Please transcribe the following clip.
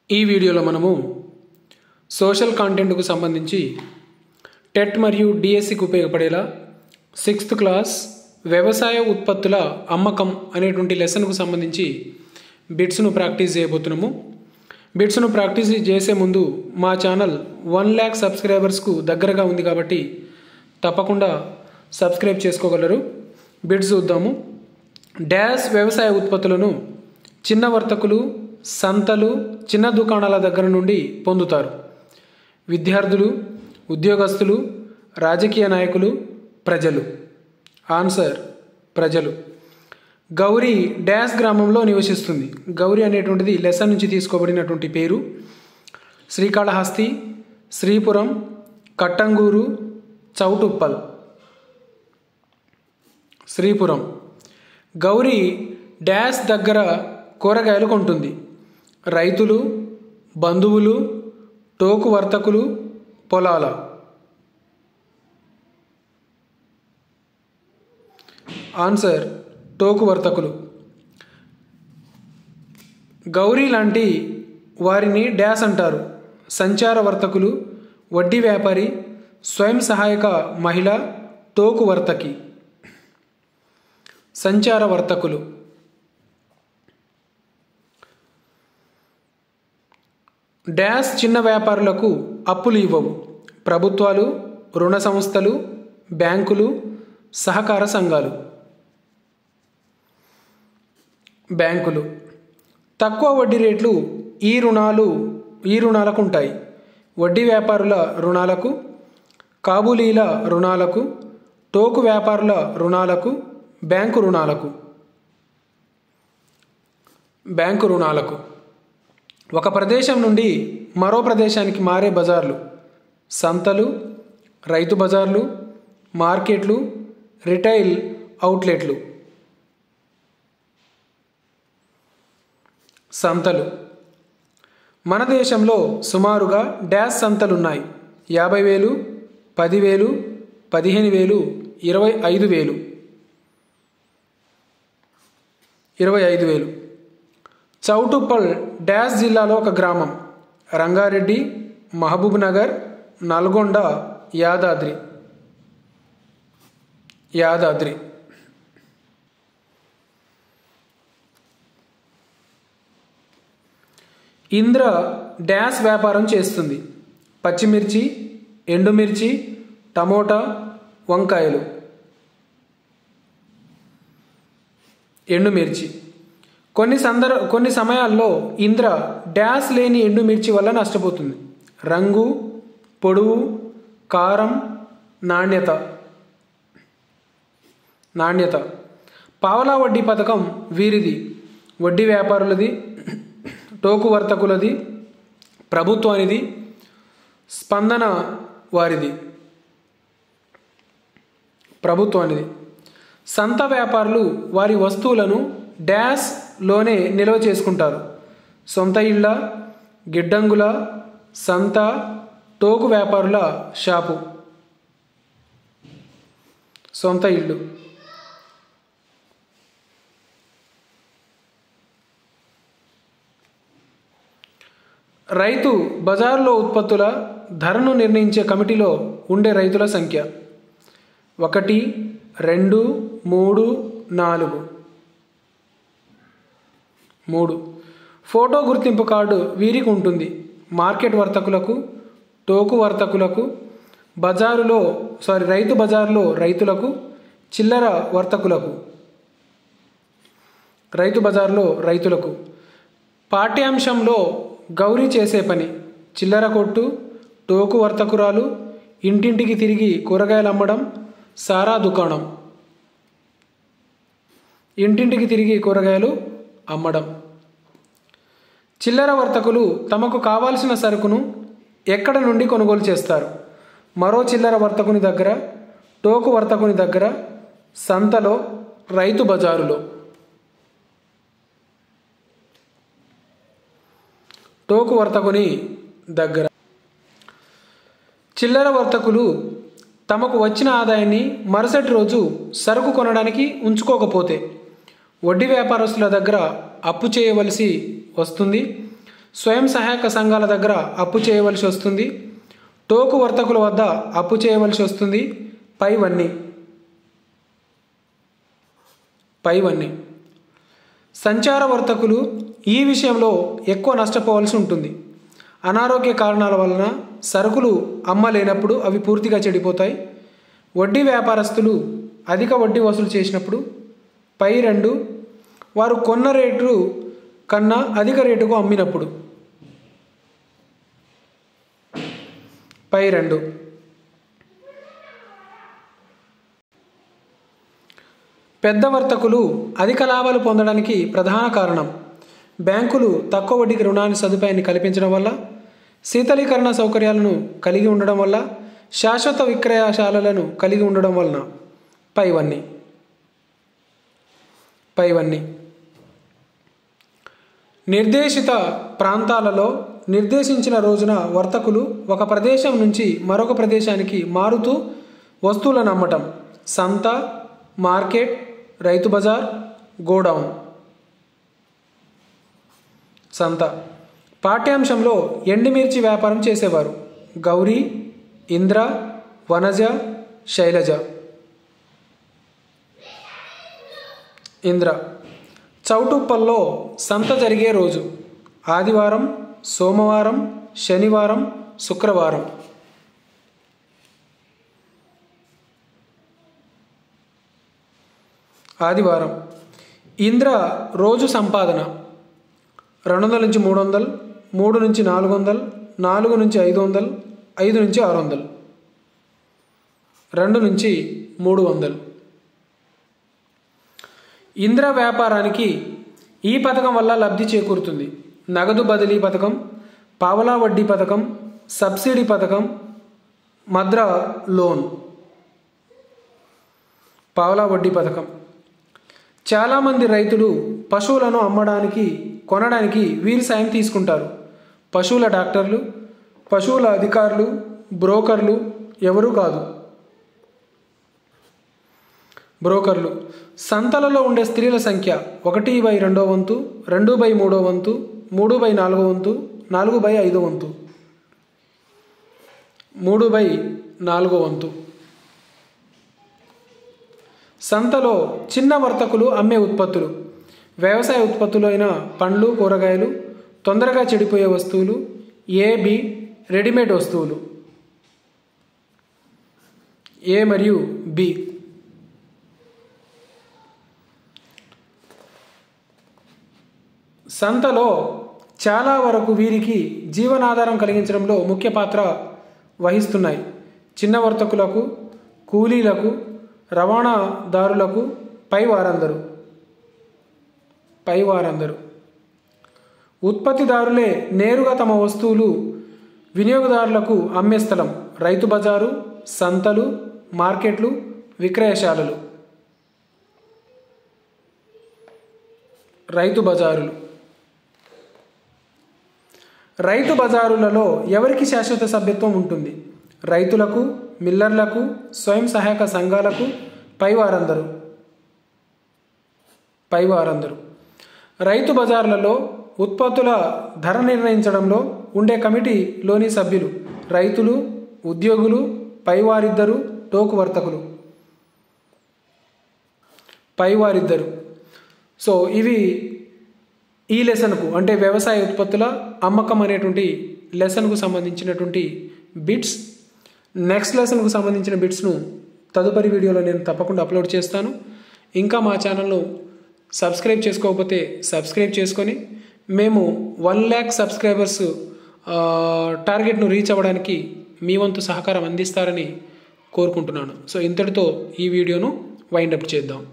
ఈ వీడియోలో మనము సోషల్ కంటెంట్కు సంబంధించి టెట్ మరియు డిఎస్సికి ఉపయోగపడేలా 6th క్లాస్ వ్యవసాయ ఉత్పత్తుల అమ్మకం అనేటువంటి లెసన్కు సంబంధించి బిట్స్ను ప్రాక్టీస్ చేయబోతున్నాము. బిట్స్ను ప్రాక్టీస్ చేసే ముందు మా ఛానల్ 1 lakh సబ్స్క్రైబర్స్కు దగ్గరగా ఉంది కాబట్టి తప్పకుండా సబ్స్క్రైబ్ చేసుకోగలరు. బిట్స్ చూద్దాము. డాష్ వ్యవసాయ ఉత్పత్తులను చిన్న వర్తకులు, సంతలు, చిన్న దుకాణాల దగ్గర నుండి పొందుతారు. విద్యార్థులు, ఉద్యోగస్తులు, రాజకీయ నాయకులు, ప్రజలు. ఆన్సర్ ప్రజలు. గౌరీ డాష్ గ్రామంలో నివసిస్తుంది. గౌరీ అనేటువంటిది లెసన్ నుంచి తీసుకోబడినటువంటి పేరు. శ్రీకాళహస్తి, శ్రీపురం, కట్టంగూరు, చౌటుప్పల్. శ్రీపురం. గౌరీ డాష్ దగ్గర కూరగాయలు కొంటుంది. రైతులు, బంధువులు, టోకు వర్తకులు, పొలాల. ఆన్సర్ టోకు వర్తకులు. గౌరీ లాంటి వారిని డాష్ అంటారు. సంచార వర్తకులు, వడ్డీ వ్యాపారి, స్వయం సహాయక మహిళ, టోకు వర్తకి. సంచార వర్తకులు. డాష్ చిన్న వ్యాపారులకు అప్పులు ఇవ్వవు. ప్రభుత్వాలు, రుణ సంస్థలు, బ్యాంకులు, సహకార సంఘాలు. బ్యాంకులు. తక్కువ వడ్డీ రేట్లు ఈ రుణాలకు ఉంటాయి. వడ్డీ వ్యాపారుల రుణాలకు, కాబూలీల రుణాలకు, టోకు వ్యాపారుల రుణాలకు, బ్యాంకు రుణాలకు. బ్యాంకు రుణాలకు. ఒక ప్రదేశం నుండి మరో ప్రదేశానికి మారే బజార్లు. సంతలు, రైతు బజార్లు, మార్కెట్లు, రిటైల్ అవుట్లెట్లు. సంతలు. మన దేశంలో సుమారుగా డాష్ సంతలున్నాయి. 50,000, 10,000, 15,000, 25,000. 25,000. చౌటుప్పల్ డాష్ జిల్లాలో ఒక గ్రామం. రంగారెడ్డి, మహబూబ్ నగర్, నల్గొండ, యాదాద్రి. యాదాద్రి. ఇంద్ర డాష్ వ్యాపారం చేస్తుంది. పచ్చిమిర్చి, ఎండుమిర్చి, టమోటా, వంకాయలు. ఎండుమిర్చి. కొన్ని సమయాల్లో ఇంద్ర డాష్ లేని ఎండుమిర్చి వల్ల నష్టపోతుంది. రంగు, పొడవు, కారం, నాణ్యత. నాణ్యత. పావలా వడ్డీ పథకం వీరిది. వడ్డీ వ్యాపారులది, టోకు వర్తకులది, ప్రభుత్వానిది, స్పందన వారిది. ప్రభుత్వానిది. సంత వ్యాపారులు వారి వస్తువులను డాష్ లోనే నిల్వ చేసుకుంటారు. సొంత ఇళ్ళ, గిడ్డంగుల, సంత, టోకు వ్యాపారుల షాపు. సొంత ఇళ్ళు. రైతు బజారులో ఉత్పత్తుల ధరను నిర్ణయించే కమిటీలో ఉండే రైతుల సంఖ్య 1, 2, 3, 4. 3. ఫోటో గుర్తింపు కార్డు వీరికి ఉంటుంది. మార్కెట్ వర్తకులకు, టోకు వర్తకులకు, రైతు బజారులో రైతులకు, చిల్లర వర్తకులకు. రైతు బజారులో రైతులకు. పాఠ్యాంశంలో గౌరీ చేసే పని: చిల్లర కొట్టు, టోకు వర్తకురాలు, ఇంటింటికి తిరిగి కూరగాయలు అమ్మడం, సారా దుకాణం. ఇంటింటికి తిరిగి కూరగాయలు అమ్మడం. చిల్లర వర్తకులు తమకు కావాల్సిన సరుకును ఎక్కడ నుండి కొనుగోలు చేస్తారు? మరో చిల్లర వర్తకుని దగ్గర, టోకు వర్తకుని దగ్గర, సంతలో, రైతు బజారులో. టోకు వర్తకుని దగ్గర. చిల్లర వర్తకులు తమకు వచ్చిన ఆదాయాన్ని మరుసటి రోజు సరుకు కొనడానికి ఉంచుకోకపోతే వడ్డీ వ్యాపారస్తుల దగ్గర అప్పు చేయవలసి వస్తుంది. స్వయం సహాయక సంఘాల దగ్గర అప్పు చేయవలసి వస్తుంది. టోకు వర్తకుల వద్ద అప్పు చేయవలసి వస్తుంది. పైవన్నీ సంచార వర్తకులు ఈ విషయంలో ఎక్కువ నష్టపోవాల్సి ఉంటుంది. అనారోగ్య కారణాల వలన సరుకులు అమ్మలేనప్పుడు అవి పూర్తిగా చెడిపోతాయి. వడ్డీ వ్యాపారస్తులు అధిక వడ్డీ వసూలు చేసినప్పుడు. 2 వారు కొన్న రేటు కన్నా అధిక రేటుకు అమ్మినప్పుడు. 2 పెద్ద వర్తకులు అధిక లాభాలు పొందడానికి ప్రధాన కారణం బ్యాంకులు తక్కువ వడ్డీకి రుణాన్ని సదుపాయాన్ని కల్పించడం వల్ల, శీతలీకరణ సౌకర్యాలను కలిగి ఉండడం వల్ల, శాశ్వత విక్రయశాలలను కలిగి ఉండడం వలన. పైవన్నీ నిర్దేశిత ప్రాంతాలలో నిర్దేశించిన రోజున వర్తకులు ఒక ప్రదేశం నుంచి మరొక ప్రదేశానికి మారుతూ వస్తువులను అమ్మటం. సంత, మార్కెట్, రైతు బజార్, గోడౌన్. సంత పాఠ్యాంశంలో ఎండుమిర్చి వ్యాపారం చేసేవారు గౌరీ, ఇంద్ర, వనజ, శైలజ. ఇంద్ర చౌటుప్పల్లో సంత జరిగే రోజు ఆదివారం, సోమవారం, శనివారం, శుక్రవారం. ఆదివారం. ఇంద్ర రోజు సంపాదన 200 నుంచి 300, 3 నుంచి 400, 4 నుంచి 500, 5 నుంచి 600, 2 నుంచి 300. ఇంద్ర వ్యాపారానికి ఈ పథకం వల్ల లబ్ధి చేకూరుతుంది. నగదు బదిలీ పథకం, పావలా వడ్డీ పథకం, సబ్సిడీ పథకం, మద్రా లోన్. పావలా వడ్డీ పథకం. చాలామంది రైతులు పశువులను అమ్మడానికి, కొనడానికి వీరి సాయం తీసుకుంటారు. పశువుల డాక్టర్లు, పశువుల అధికారులు, బ్రోకర్లు ఎవరూ కాదు. బ్రోకర్లు సంతలలో ఉండే స్త్రీల సంఖ్య 1/2 వంతు, 2/3 వంతు, 3/4 వంతు, 4/5 వంతు. 3/4 వంతు. సంతలో చిన్న వర్తకులు అమ్మే ఉత్పత్తులు వ్యవసాయ ఉత్పత్తులు అయిన పండ్లు, కూరగాయలు, తొందరగా చెడిపోయే వస్తువులు, A-B రెడీమేడ్ వస్తువులు. A మరియు B. సంతలో చాలా వరకు వీరికి జీవనాధారం కలిగించడంలో ముఖ్య పాత్ర వహిస్తున్నాయి. చిన్న వర్తకులకు, కూలీలకు, రవాణాదారులకు, పైవారందరూ. ఉత్పత్తిదారులే నేరుగా తమ వస్తువులు వినియోగదారులకు అమ్మే స్థలం రైతు బజారు, సంతలు, మార్కెట్లు, విక్రయశాలలు. రైతు బజారులు. రైతు బజారులలో ఎవరికి శాశ్వత సభ్యత్వం ఉంటుంది? రైతులకు, మిల్లర్లకు, స్వయం సహాయక సంఘాలకు, పైవారందరూ. రైతు బజార్లలో ఉత్పత్తుల ధర నిర్ణయించడంలో ఉండే కమిటీలోని సభ్యులు రైతులు, ఉద్యోగులు, పైవారిద్దరు, టోకు వర్తకులు. పైవారిద్దరు. సో ఇవి ఈ లెసన్కు అంటే వ్యవసాయ ఉత్పత్తుల అమ్మకం అనేటువంటి లెసన్కు సంబంధించినటువంటి బిట్స్. నెక్స్ట్ లెసన్కు సంబంధించిన బిట్స్ను తదుపరి వీడియోలో నేను తప్పకుండా అప్లోడ్ చేస్తాను. ఇంకా మా ఛానల్ను సబ్స్క్రైబ్ చేసుకోకపోతే సబ్స్క్రైబ్ చేసుకొని మేము 1 lakh సబ్స్క్రైబర్స్ టార్గెట్ను రీచ్ అవ్వడానికి మీ వంతు సహకారం అందిస్తారని కోరుకుంటున్నాను. సో ఇంతటితో ఈ వీడియోను వైండప్ చేద్దాం.